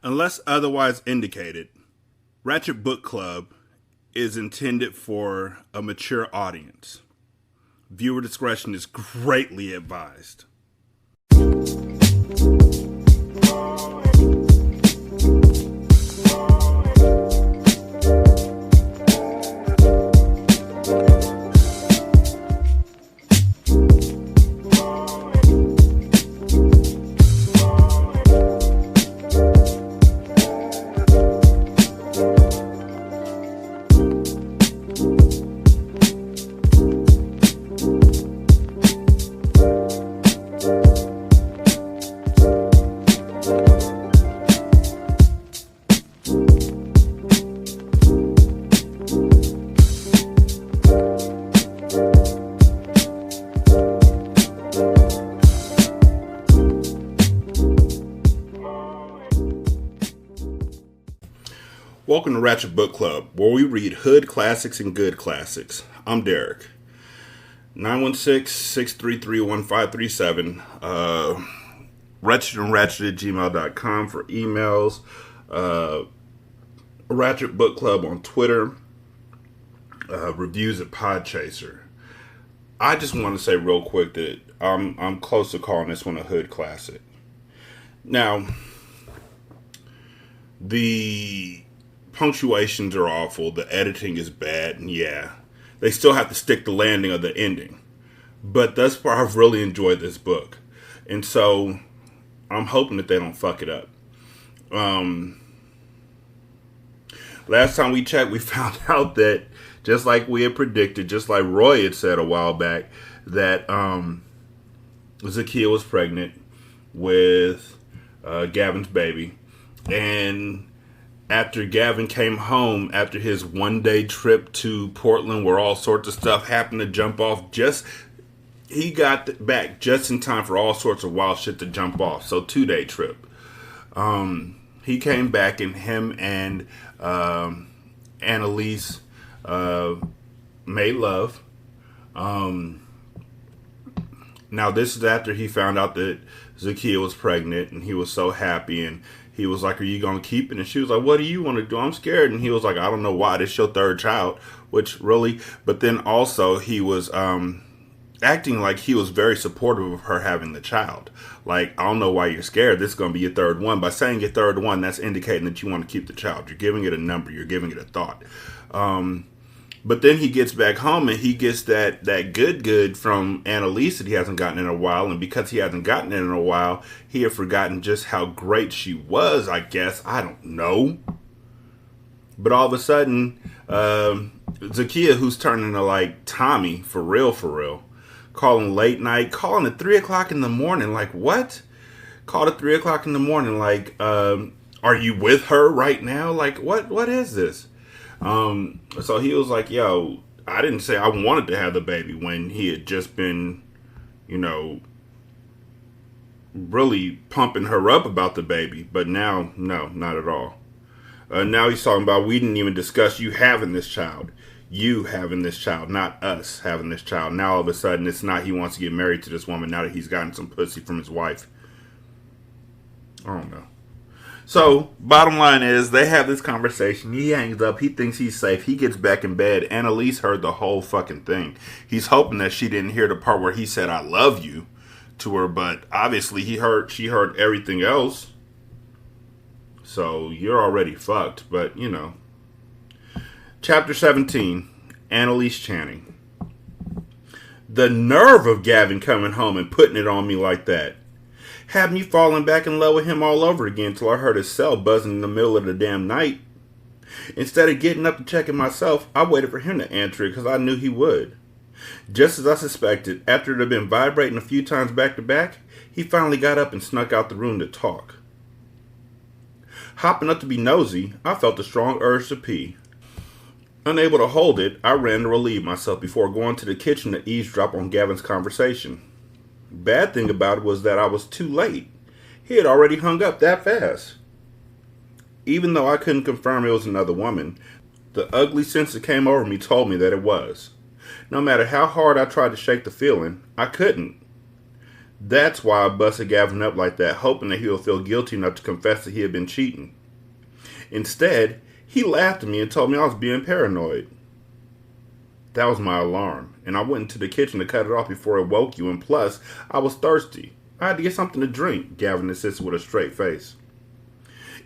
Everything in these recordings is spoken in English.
Unless otherwise indicated, Ratchet Book Club is intended for a mature audience. Viewer discretion is greatly advised. Welcome to Ratchet Book Club, where we read hood classics and good classics. I'm Derek. 916-633-1537. Ratchet at gmail.com for emails. Ratchet Book Club on Twitter. Reviews at Podchaser. I just want to say real quick that I'm close to calling this one a hood classic. Now, the punctuations are awful, the editing is bad, and yeah, they still have to stick the landing of the ending. But thus far, I've really enjoyed this book, and so I'm hoping that they don't fuck it up. Last time we checked, we found out that, just like we had predicted, just like Roy had said a while back, that Zakiya was pregnant with Gavin's baby, and after Gavin came home after his one-day trip to Portland where all sorts of stuff happened to jump off, he got back just in time for all sorts of wild shit to jump off. So 2-day trip. He came back and him and Annalise made love. Now this is after he found out that Zakiya was pregnant, and he was so happy, and he was like, "Are you going to keep it?" And she was like, "What do you want to do? I'm scared." And he was like, "I don't know why. This is your third child." Which really, but then also he was acting like he was very supportive of her having the child. Like, I don't know why you're scared. This is going to be your third one. By saying your third one, that's indicating that you want to keep the child. You're giving it a number. You're giving it a thought. But then he gets back home and he gets that good from Annalise that he hasn't gotten in a while. And because he hasn't gotten it in a while, he had forgotten just how great she was, I guess. I don't know. But all of a sudden, Zakiya, who's turning to like Tommy, for real, calling late night, calling at 3 o'clock in the morning. Like, what? Called at 3 o'clock in the morning. Like, are you with her right now? Like, what is this? So he was like, "Yo, I didn't say I wanted to have the baby," when he had just been, really pumping her up about the baby. But now, no, not at all. Now he's talking about, "We didn't even discuss you having this child. You having this child, not us having this child." Now all of a sudden it's not he wants to get married to this woman now that he's gotten some pussy from his wife. I don't know. So, bottom line is, they have this conversation. He hangs up. He thinks he's safe. He gets back in bed. Annalise heard the whole fucking thing. He's hoping that she didn't hear the part where he said, "I love you," to her, but obviously she heard everything else. So, you're already fucked, but, Chapter 17, Annalise Channing. The nerve of Gavin coming home and putting it on me like that. Had me falling back in love with him all over again till I heard his cell buzzing in the middle of the damn night. Instead of getting up to check it myself, I waited for him to answer it because I knew he would. Just as I suspected, after it had been vibrating a few times back to back, he finally got up and snuck out the room to talk. Hopping up to be nosy, I felt a strong urge to pee. Unable to hold it, I ran to relieve myself before going to the kitchen to eavesdrop on Gavin's conversation. Bad thing about it was that I was too late. He had already hung up that fast. Even though I couldn't confirm it was another woman, the ugly sense that came over me told me that it was. No matter how hard I tried to shake the feeling, I couldn't. That's why I busted Gavin up like that, hoping that he would feel guilty enough to confess that he had been cheating. Instead, he laughed at me and told me I was being paranoid. That was my alarm, and I went into the kitchen to cut it off before it woke you, and plus, I was thirsty. I had to get something to drink, Gavin insisted with a straight face.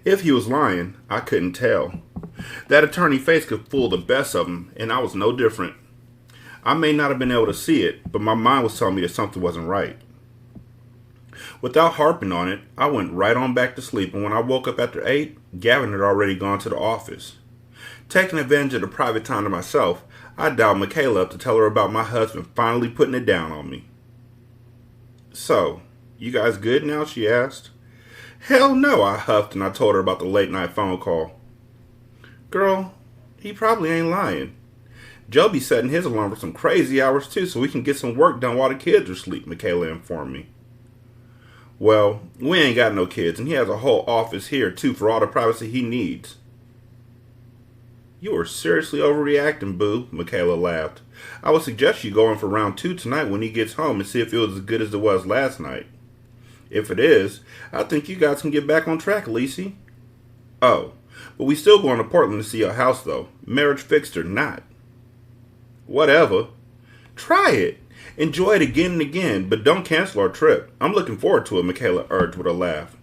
If he was lying, I couldn't tell. That attorney face could fool the best of them, and I was no different. I may not have been able to see it, but my mind was telling me that something wasn't right. Without harping on it, I went right on back to sleep, and when I woke up after 8, Gavin had already gone to the office. Taking advantage of the private time to myself, I dialed Michaela up to tell her about my husband finally putting it down on me. So, you guys good now? She asked. Hell no, I huffed, and I told her about the late night phone call. Girl, he probably ain't lying. Joe be setting his alarm for some crazy hours too, so we can get some work done while the kids are asleep, Michaela informed me. Well, we ain't got no kids, and he has a whole office here too for all the privacy he needs. You are seriously overreacting, boo, Michaela laughed. I would suggest you go in for round 2 tonight when he gets home and see if it was as good as it was last night. If it is, I think you guys can get back on track, Lissy. Oh, but we still going to Portland to see your house, though. Marriage fixed or not. Whatever. Try it. Enjoy it again and again, but don't cancel our trip. I'm looking forward to it, Michaela urged with a laugh.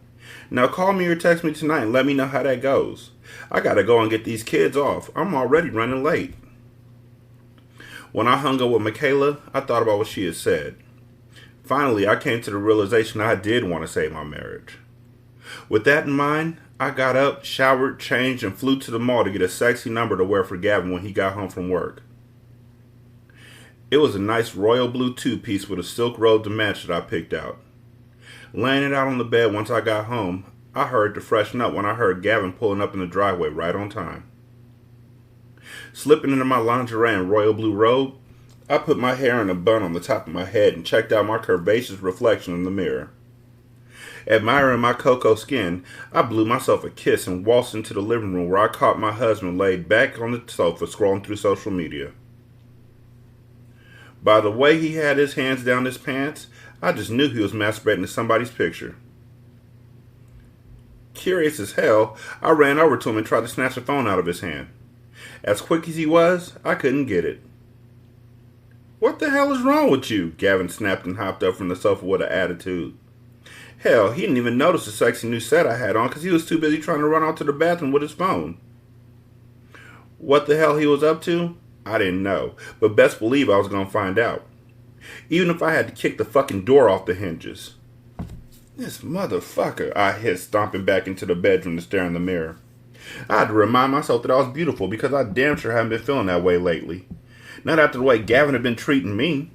Now call me or text me tonight and let me know how that goes. I gotta go and get these kids off. I'm already running late. When I hung up with Michaela, I thought about what she had said. Finally, I came to the realization I did want to save my marriage. With that in mind, I got up, showered, changed, and flew to the mall to get a sexy number to wear for Gavin when he got home from work. It was a nice royal blue 2-piece with a silk robe to match that I picked out. Laying it out on the bed once I got home, I hurried to freshen up when I heard Gavin pulling up in the driveway right on time. Slipping into my lingerie and royal blue robe, I put my hair in a bun on the top of my head and checked out my curvaceous reflection in the mirror. Admiring my cocoa skin, I blew myself a kiss and waltzed into the living room where I caught my husband laid back on the sofa scrolling through social media. By the way he had his hands down his pants, I just knew he was masturbating to somebody's picture. Curious as hell, I ran over to him and tried to snatch the phone out of his hand. As quick as he was, I couldn't get it. What the hell is wrong with you? Gavin snapped and hopped up from the sofa with an attitude. Hell, he didn't even notice the sexy new set I had on because he was too busy trying to run out to the bathroom with his phone. What the hell he was up to? I didn't know, but best believe I was going to find out. Even if I had to kick the fucking door off the hinges. This motherfucker, I hissed, stomping back into the bedroom to stare in the mirror. I had to remind myself that I was beautiful because I damn sure haven't been feeling that way lately. Not after the way Gavin had been treating me.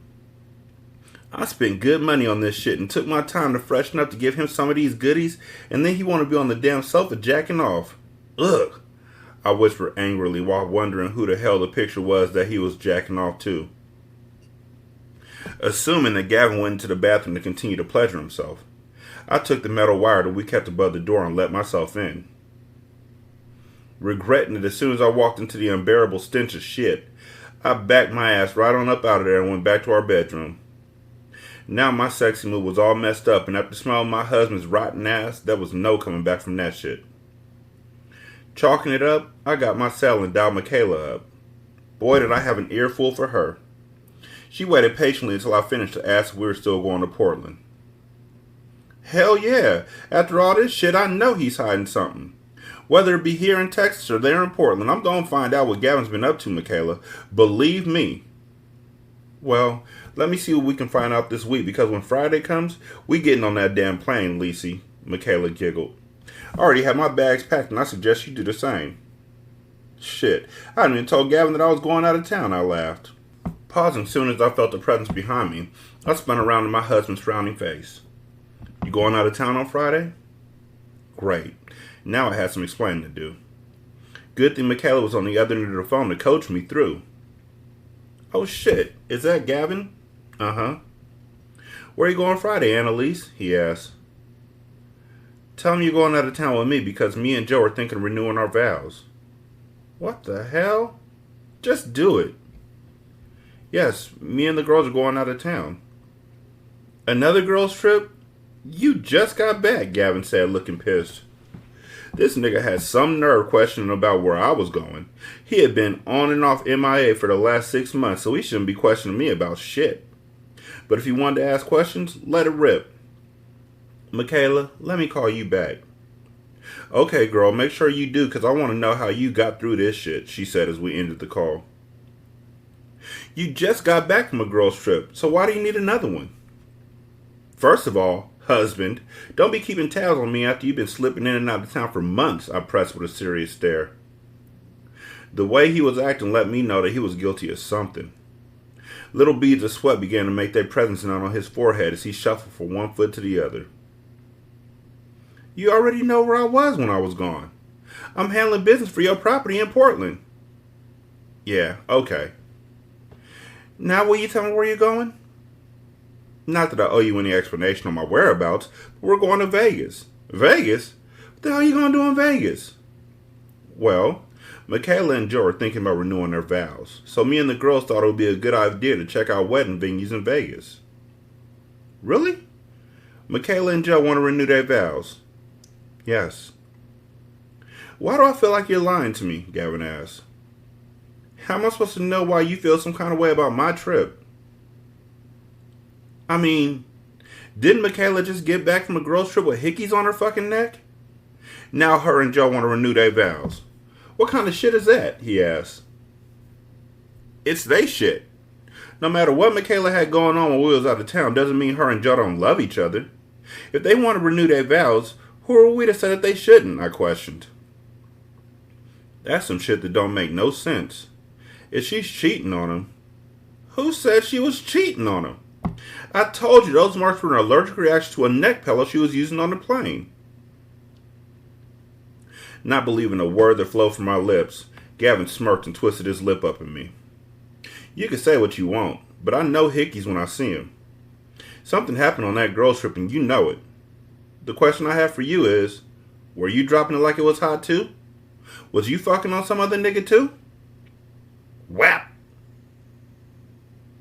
I spent good money on this shit and took my time to freshen up to give him some of these goodies, and then he wanted to be on the damn sofa jacking off. Ugh, I whispered angrily while wondering who the hell the picture was that he was jacking off to. Assuming that Gavin went into the bathroom to continue to pleasure himself, I took the metal wire that we kept above the door and let myself in. Regretting it as soon as I walked into the unbearable stench of shit, I backed my ass right on up out of there and went back to our bedroom. Now my sexy mood was all messed up, and after smelling my husband's rotten ass, there was no coming back from that shit. Chalking it up, I got my cell and dialed Michaela up. Boy, did I have an earful for her. She waited patiently until I finished to ask if we were still going to Portland. Hell yeah, after all this shit, I know he's hiding something. Whether it be here in Texas or there in Portland, I'm going to find out what Gavin's been up to, Michaela. Believe me. Well, let me see what we can find out this week, because when Friday comes, we getting on that damn plane, Lissy, Michaela giggled. I already have my bags packed, and I suggest you do the same. Shit, I hadn't even told Gavin that I was going out of town, I laughed. Pausing soon as I felt the presence behind me, I spun around to my husband's frowning face. You going out of town on Friday? Great. Now I had some explaining to do. Good thing Michaela was on the other end of the phone to coach me through. Oh shit, is that Gavin? Uh-huh. Where are you going Friday, Annalise? He asked. Tell him you're going out of town with me because me and Joe are thinking of renewing our vows. What the hell? Just do it. Yes, me and the girls are going out of town. Another girl's trip? You just got back, Gavin said, looking pissed. This nigga had some nerve questioning about where I was going. He had been on and off MIA for the last 6 months, so he shouldn't be questioning me about shit. But if he wanted to ask questions, let it rip. Michaela, let me call you back. Okay, girl, make sure you do, because I want to know how you got through this shit, she said as we ended the call. You just got back from a girl's trip, so why do you need another one? First of all, husband, don't be keeping tabs on me after you've been slipping in and out of town for months, I pressed with a serious stare. The way he was acting let me know that he was guilty of something. Little beads of sweat began to make their presence known on his forehead as he shuffled from one foot to the other. You already know where I was when I was gone. I'm handling business for your property in Portland. Yeah, okay. Now will you tell me where you're going? Not that I owe you any explanation on my whereabouts, but we're going to Vegas. Vegas? What the hell are you going to do in Vegas? Well, Michaela and Joe are thinking about renewing their vows, so me and the girls thought it would be a good idea to check out wedding venues in Vegas. Really? Michaela and Joe want to renew their vows. Yes. Why do I feel like you're lying to me? Gavin asked. How am I supposed to know why you feel some kind of way about my trip? I mean, didn't Michaela just get back from a girl's trip with hickeys on her fucking neck? Now her and Joe want to renew their vows. What kind of shit is that? He asked. It's they shit. No matter what Michaela had going on when we was out of town doesn't mean her and Joe don't love each other. If they want to renew their vows, who are we to say that they shouldn't? I questioned. That's some shit that don't make no sense. If she's cheating on him, who said she was cheating on him? I told you those marks were an allergic reaction to a neck pillow she was using on the plane. Not believing a word that flowed from my lips, Gavin smirked and twisted his lip up at me. You can say what you want, but I know hickeys when I see him. Something happened on that girl's trip and you know it. The question I have for you is, were you dropping it like it was hot too? Was you fucking on some other nigga too? Whap!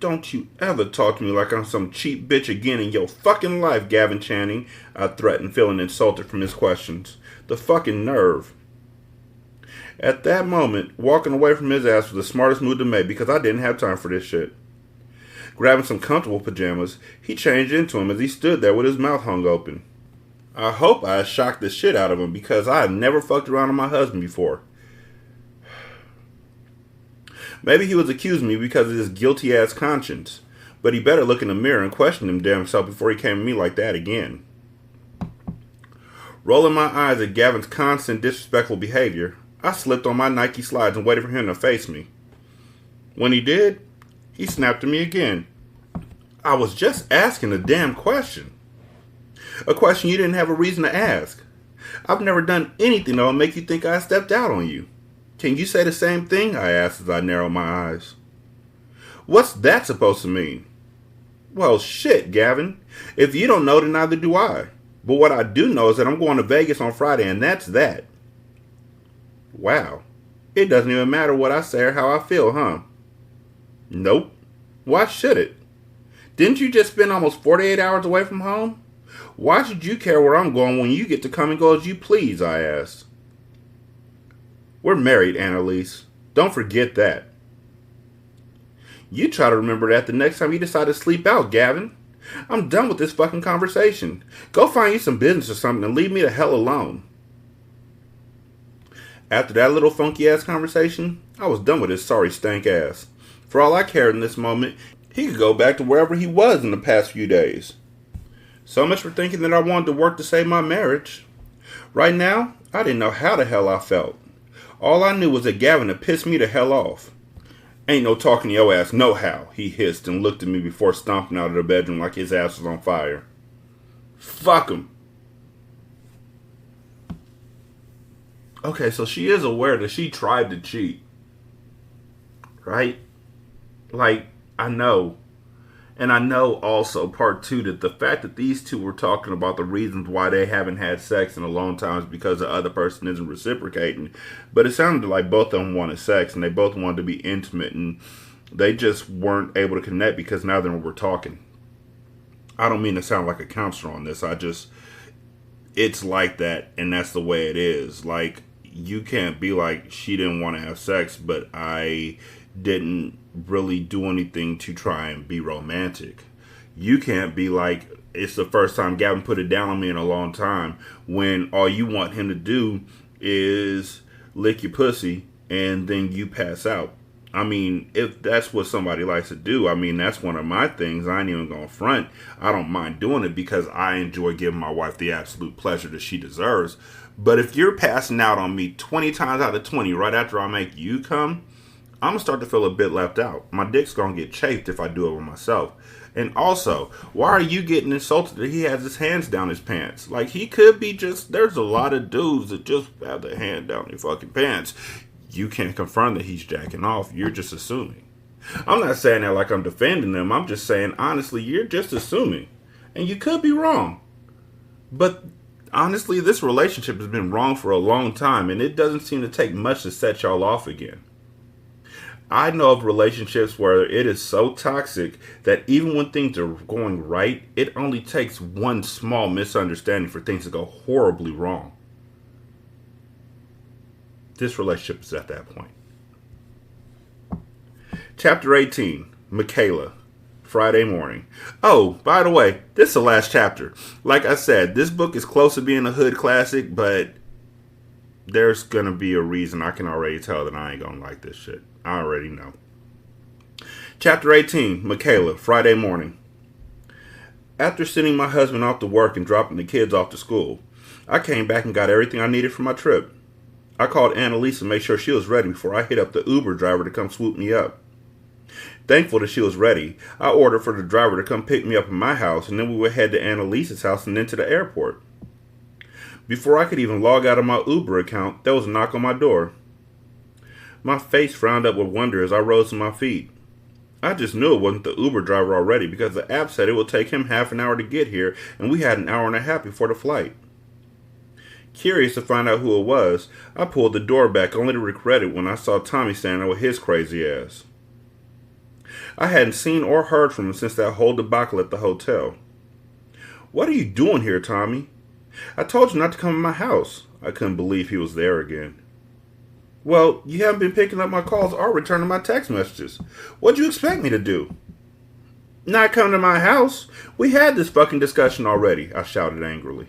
Don't you ever talk to me like I'm some cheap bitch again in your fucking life, Gavin Channing, I threatened, feeling insulted from his questions. The fucking nerve. At that moment, walking away from his ass was the smartest move to make because I didn't have time for this shit. Grabbing some comfortable pajamas, he changed into them as he stood there with his mouth hung open. I hope I shocked the shit out of him because I had never fucked around on my husband before. Maybe he was accusing me because of his guilty-ass conscience, but he better look in the mirror and question him damn self before he came at me like that again. Rolling my eyes at Gavin's constant disrespectful behavior, I slipped on my Nike slides and waited for him to face me. When he did, he snapped at me again. I was just asking a damn question. A question you didn't have a reason to ask. I've never done anything that will make you think I stepped out on you. Can you say the same thing? I asked as I narrowed my eyes. What's that supposed to mean? Well, shit, Gavin. If you don't know, then neither do I. But what I do know is that I'm going to Vegas on Friday, and that's that. Wow. It doesn't even matter what I say or how I feel, huh? Nope. Why should it? Didn't you just spend almost 48 hours away from home? Why should you care where I'm going when you get to come and go as you please? I asked. We're married, Annalise. Don't forget that. You try to remember that the next time you decide to sleep out, Gavin. I'm done with this fucking conversation. Go find you some business or something and leave me the hell alone. After that little funky-ass conversation, I was done with his sorry stank ass. For all I cared in this moment, he could go back to wherever he was in the past few days. So much for thinking that I wanted to work to save my marriage. Right now, I didn't know how the hell I felt. All I knew was that Gavin had pissed me the hell off. Ain't no talking to your ass no how, he hissed and looked at me before stomping out of the bedroom like his ass was on fire. Fuck him. Okay, so she is aware that she tried to cheat. Right? Like, I know. And I know also, part two, that the fact that these two were talking about the reasons why they haven't had sex in a long time is because the other person isn't reciprocating. But it sounded like both of them wanted sex, and they both wanted to be intimate, and they just weren't able to connect because neither of them were talking. I don't mean to sound like a counselor on this. It's like that, and that's the way it is. Like, you can't be like, she didn't want to have sex, but I didn't really do anything to try and be romantic. You can't be like, it's the first time Gavin put it down on me in a long time, when all you want him to do is lick your pussy and then you pass out. I mean, if that's what somebody likes to do, I mean, that's one of my things. I ain't even gonna front. I don't mind doing it because I enjoy giving my wife the absolute pleasure that she deserves. But if you're passing out on me 20 times out of 20 right after I make you come, I'm gonna start to feel a bit left out. My dick's gonna get chafed if I do it with myself. And also, why are you getting insulted that he has his hands down his pants? Like, he could be just, there's a lot of dudes that just have their hand down their fucking pants. You can't confirm that he's jacking off. You're just assuming. I'm not saying that like I'm defending them. I'm just saying, honestly, you're just assuming. And you could be wrong. But honestly, this relationship has been wrong for a long time, and it doesn't seem to take much to set y'all off again. I know of relationships where it is so toxic that even when things are going right, it only takes one small misunderstanding for things to go horribly wrong. This relationship is at that point. Chapter 18, Michaela, Friday morning. Oh, by the way, this is the last chapter. Like I said, this book is close to being a hood classic, but there's going to be a reason. I can already tell that I ain't going to like this shit. I already know. Chapter 18, Michaela, Friday morning. After sending my husband off to work and dropping the kids off to school, I came back and got everything I needed for my trip. I called Annalise to make sure she was ready before I hit up the Uber driver to come swoop me up. Thankful that she was ready, I ordered for the driver to come pick me up at my house, and then we would head to Annalise's house and then to the airport. Before I could even log out of my Uber account, there was a knock on my door. My face frowned up with wonder as I rose to my feet. I just knew it wasn't the Uber driver already because the app said it would take him half an hour to get here, and we had an hour and a half before the flight. Curious to find out who it was, I pulled the door back only to regret it when I saw Tommy standing there with his crazy ass. I hadn't seen or heard from him since that whole debacle at the hotel. "What are you doing here, Tommy? I told you not to come to my house." I couldn't believe he was there again. "Well, you haven't been picking up my calls or returning my text messages. What'd you expect me to do?" "Not come to my house? We had this fucking discussion already," I shouted angrily.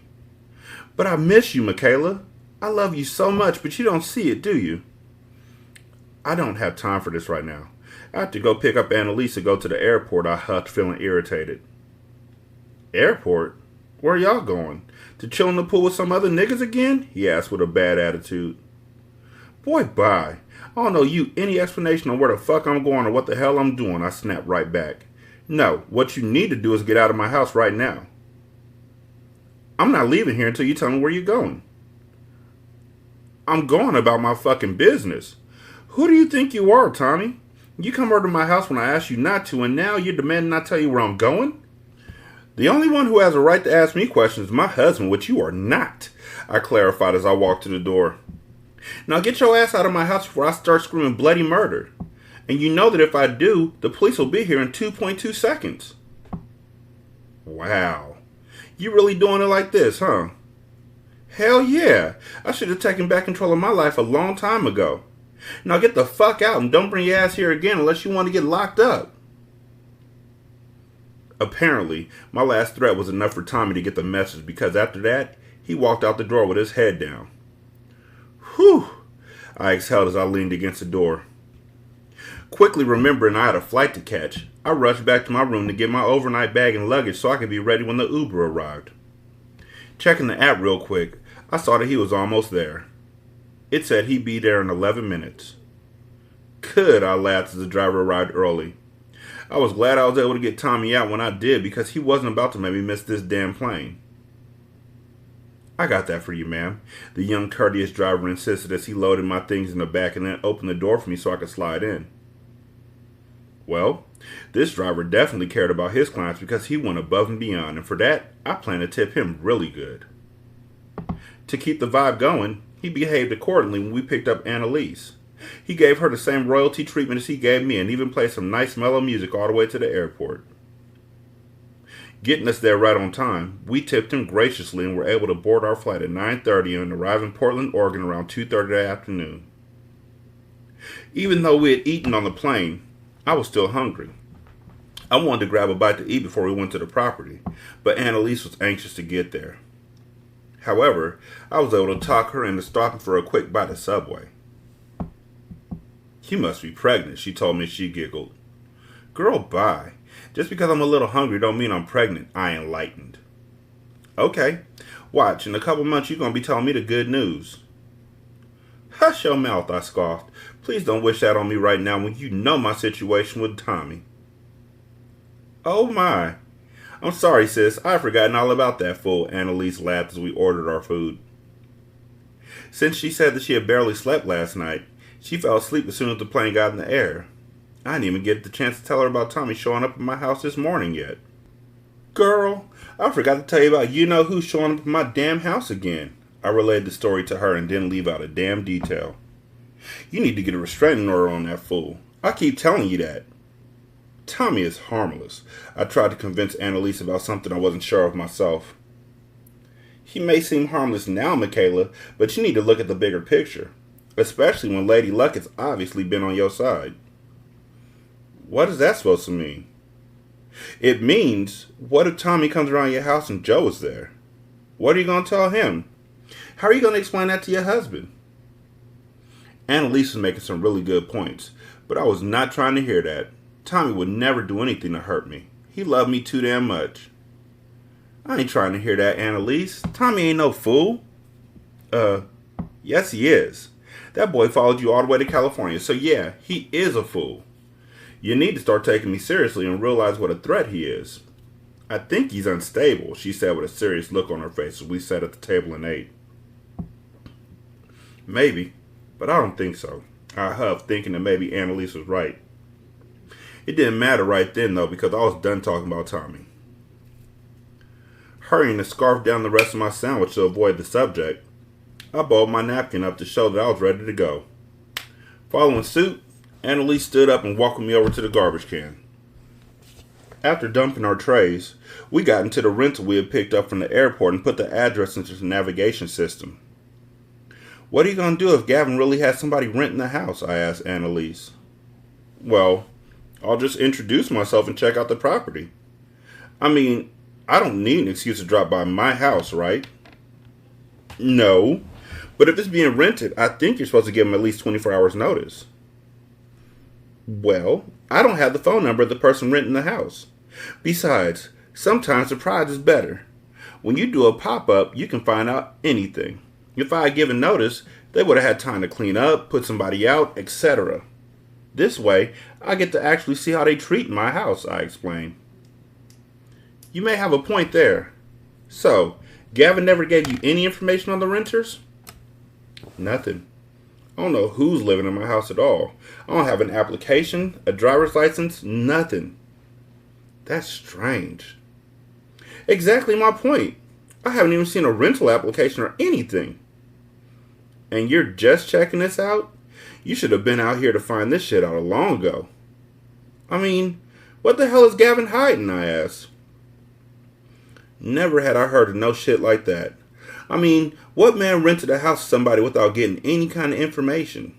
"But I miss you, Michaela. I love you so much, but you don't see it, do you?" "I don't have time for this right now. I have to go pick up Annalise to go to the airport," I huffed, feeling irritated. "Airport? Where are y'all going? To chill in the pool with some other niggas again?" he asked with a bad attitude. "Boy, bye. I don't owe you any explanation on where the fuck I'm going or what the hell I'm doing," I snapped right back. "No, what you need to do is get out of my house right now." "I'm not leaving here until you tell me where you're going." "I'm going about my fucking business. Who do you think you are, Tommy? You come over to my house when I asked you not to, and now you're demanding I tell you where I'm going?" "The only one who has a right to ask me questions is my husband, which you are not," I clarified as I walked to the door. "Now get your ass out of my house before I start screaming bloody murder. And you know that if I do, the police will be here in 2.2 seconds. Wow. You really doing it like this, huh? Hell yeah. I should have taken back control of my life a long time ago. Now get the fuck out and don't bring your ass here again unless you want to get locked up." Apparently, my last threat was enough for Tommy to get the message because after that, he walked out the door with his head down. Whew, I exhaled as I leaned against the door. Quickly remembering I had a flight to catch, I rushed back to my room to get my overnight bag and luggage so I could be ready when the Uber arrived. Checking the app real quick, I saw that he was almost there. It said he'd be there in 11 minutes. Good, I laughed as the driver arrived early. I was glad I was able to get Tommy out when I did because he wasn't about to make me miss this damn plane. "I got that for you, ma'am," the young courteous driver insisted as he loaded my things in the back and then opened the door for me so I could slide in. Well, this driver definitely cared about his clients because he went above and beyond, and for that, I plan to tip him really good. To keep the vibe going, he behaved accordingly when we picked up Annalise. He gave her the same royalty treatment as he gave me and even played some nice mellow music all the way to the airport. getting us there right on time. We tipped him graciously and were able to board our flight at 9:30 and arrive in Portland, Oregon around 2:30 that afternoon. Even though we had eaten on the plane, I was still hungry. I wanted to grab a bite to eat before we went to the property, but Annalise was anxious to get there. However, I was able to talk her into stopping for a quick bite at Subway. "You must be pregnant," she told me as she giggled. "Girl, bye. Just because I'm a little hungry don't mean I'm pregnant," I enlightened. "Okay, watch. In a couple months you're going to be telling me the good news." "Hush your mouth," I scoffed. "Please don't wish that on me right now when you know my situation with Tommy." "Oh my. I'm sorry, sis. I've forgotten all about that fool," Annalise laughed as we ordered our food. Since she said that she had barely slept last night, she fell asleep as soon as the plane got in the air. I didn't even get the chance to tell her about Tommy showing up at my house this morning yet. "Girl, I forgot to tell you about you-know-who showing up at my damn house again." I relayed the story to her and didn't leave out a damn detail. "You need to get a restraining order on that fool. I keep telling you that." "Tommy is harmless." I tried to convince Annalise about something I wasn't sure of myself. "He may seem harmless now, Michaela, but you need to look at the bigger picture, especially when Lady Luck has obviously been on your side." "What is that supposed to mean?" "It means, what if Tommy comes around your house and Joe is there? What are you going to tell him? How are you going to explain that to your husband?" Annalise was making some really good points, but I was not trying to hear that. Tommy would never do anything to hurt me. He loved me too damn much. "I ain't trying to hear that, Annalise. Tommy ain't no fool." Yes he is. That boy followed you all the way to California, so yeah, he is a fool. You need to start taking me seriously and realize what a threat he is." "I think he's unstable," she said with a serious look on her face as we sat at the table and ate. "Maybe, but I don't think so." I huffed, thinking that maybe Annalise was right. It didn't matter right then, though, because I was done talking about Tommy. Hurrying to scarf down the rest of my sandwich to avoid the subject, I balled my napkin up to show that I was ready to go. Following suit, Annalise stood up and walked me over to the garbage can. After dumping our trays, we got into the rental we had picked up from the airport and put the address into the navigation system. "What are you going to do if Gavin really has somebody renting the house?" I asked Annalise. "Well, I'll just introduce myself and check out the property. I mean, I don't need an excuse to drop by my house, right?" "No, but if it's being rented, I think you're supposed to give them at least 24 hours notice." "Well, I don't have the phone number of the person renting the house. Besides, sometimes surprise is better. When you do a pop-up, you can find out anything. If I had given notice, they would have had time to clean up, put somebody out, etc. This way, I get to actually see how they treat my house," I explained. "You may have a point there. So, Gavin never gave you any information on the renters?" "Nothing. I don't know who's living in my house at all. I don't have an application, a driver's license, nothing." "That's strange." "Exactly my point. I haven't even seen a rental application or anything." "And you're just checking this out? You should have been out here to find this shit out long ago." "I mean, what the hell is Gavin hiding?" I asked. Never had I heard of no shit like that. I mean, what man rented a house to somebody without getting any kind of information?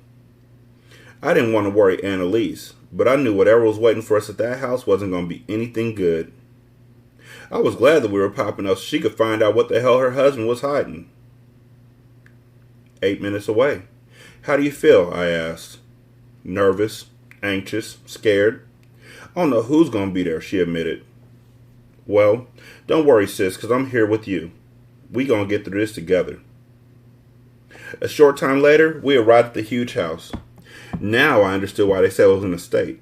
I didn't want to worry Annalise, but I knew whatever was waiting for us at that house wasn't going to be anything good. I was glad that we were popping up so she could find out what the hell her husband was hiding. 8 minutes away. "How do you feel?" I asked. "Nervous, anxious, scared. I don't know who's going to be there," she admitted. "Well, don't worry, sis, because I'm here with you. We gonna get through this together." A short time later, we arrived at the huge house. Now I understood why they said it was an estate.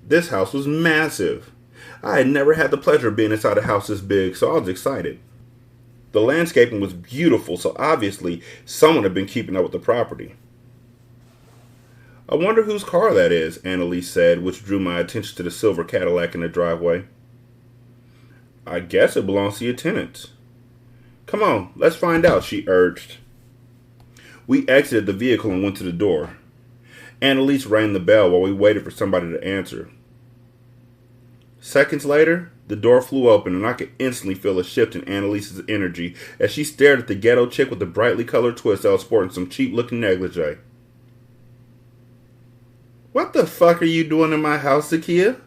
This house was massive. I had never had the pleasure of being inside a house this big, so I was excited. The landscaping was beautiful, so obviously someone had been keeping up with the property. "I wonder whose car that is," Annalise said, which drew my attention to the silver Cadillac in the driveway. "I guess it belongs to your tenants." "Come on, let's find out," she urged. We exited the vehicle and went to the door. Annalise rang the bell while we waited for somebody to answer. Seconds later, The door flew open, and I could instantly feel a shift in Annalise's energy as she stared at the ghetto chick with the brightly colored twist that was sporting some cheap-looking negligee. "What the fuck are you doing in my house, Zakia?"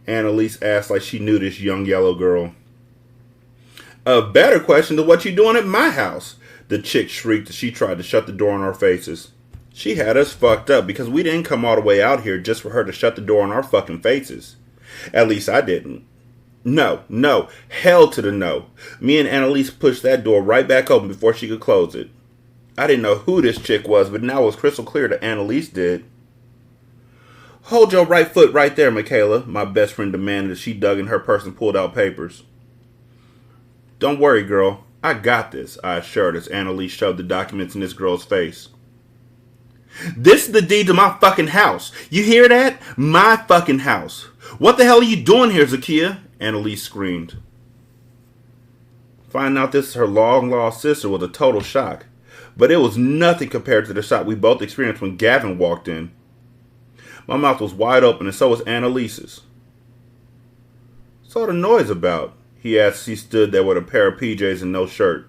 Annalise asked like she knew this young yellow girl. "A better question to what you doing at my house," the chick shrieked as she tried to shut the door in our faces. She had us fucked up because we didn't come all the way out here just for her to shut the door in our fucking faces. At least I didn't. No, hell to the no. Me and Annalise pushed that door right back open before she could close it. I didn't know who this chick was, but now it was crystal clear that Annalise did. "Hold your right foot right there, Michaela," my best friend demanded as she dug in her purse and pulled out papers. "Don't worry, girl. I got this," I assured as Annalise shoved the documents in this girl's face. "This is the deed to my fucking house. You hear that? My fucking house. What the hell are you doing here, Zakia?" Annalise screamed. Finding out this is her long-lost sister was a total shock, but it was nothing compared to the shock we both experienced when Gavin walked in. My mouth was wide open, and so was Annalise's. "What's all the noise about?" he asked as he stood there with a pair of PJs and no shirt.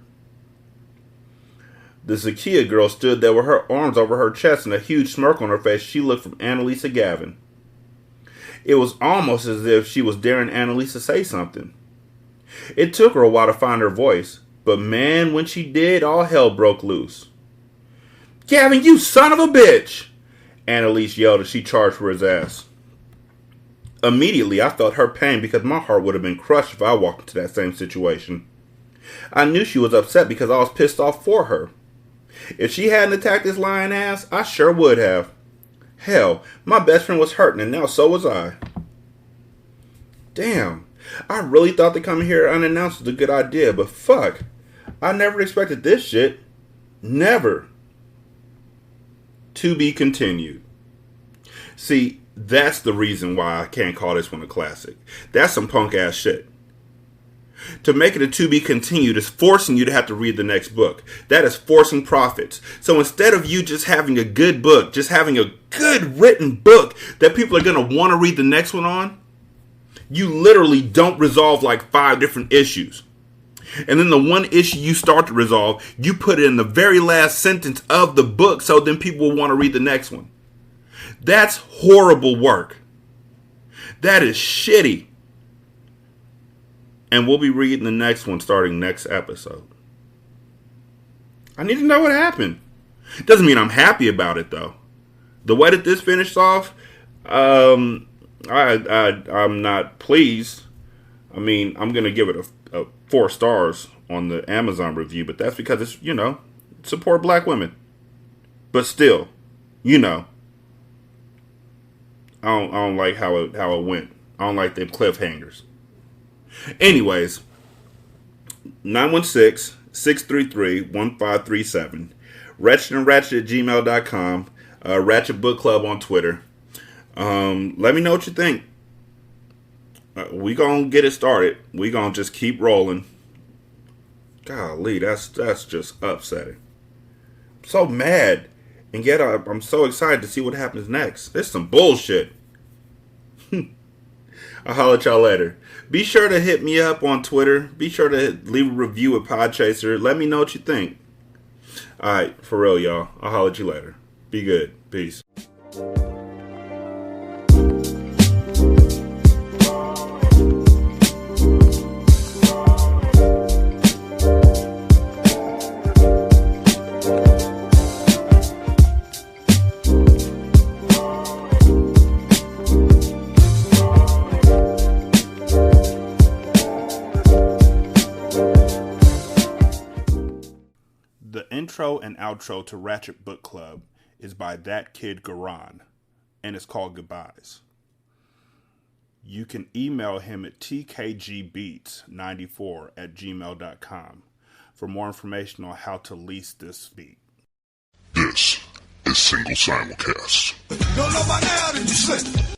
The Zakia girl stood there with her arms over her chest and a huge smirk on her face. She looked from Annalise to Gavin. It was almost as if she was daring Annalise to say something. It took her a while to find her voice, but man, when she did, all hell broke loose. "Gavin, you son of a bitch!" Annalise yelled as she charged for his ass. Immediately, I felt her pain because my heart would have been crushed if I walked into that same situation. I knew she was upset because I was pissed off for her. If she hadn't attacked this lying ass, I sure would have. Hell, my best friend was hurting, and now so was I. Damn, I really thought that coming here unannounced was a good idea, but fuck, I never expected this shit. Never. To be continued. See, that's the reason why I can't call this one a classic. That's some punk ass shit. To make it a to be continued is forcing you to have to read the next book. That is forcing profits. So instead of you just having a good book, just having a good written book that people are going to want to read the next one on, you literally don't resolve like 5 different issues. And then the one issue you start to resolve, you put it in the very last sentence of the book so then people will want to read the next one. That's horrible work. That is shitty. And we'll be reading the next one starting next episode. I need to know what happened. Doesn't mean I'm happy about it though. The way that this finished off, I'm not pleased. I mean, I'm gonna give it a 4 stars on the Amazon review, but that's because it's, support black women. But still, I don't like how it went. I don't like them cliffhangers. Anyways, 916-633-1537, ratchetandratchet@gmail.com, Ratchet Book Club on Twitter. Let me know what you think. We gonna get it started. We gonna just keep rolling. Golly, that's just upsetting. I'm so mad, and yet I'm so excited to see what happens next. This is some bullshit. I'll holler at y'all later. Be sure to hit me up on Twitter. Be sure to leave a review with Podchaser. Let me know what you think. Alright, for real, y'all. I'll holler at you later. Be good. Peace. The intro and outro to Ratchet Book Club is by That Kid Garan, and it's called Goodbyes. You can email him at tkgbeats94@gmail.com for more information on how to lease this beat. This is Single Simulcast. Don't know by now that you slip.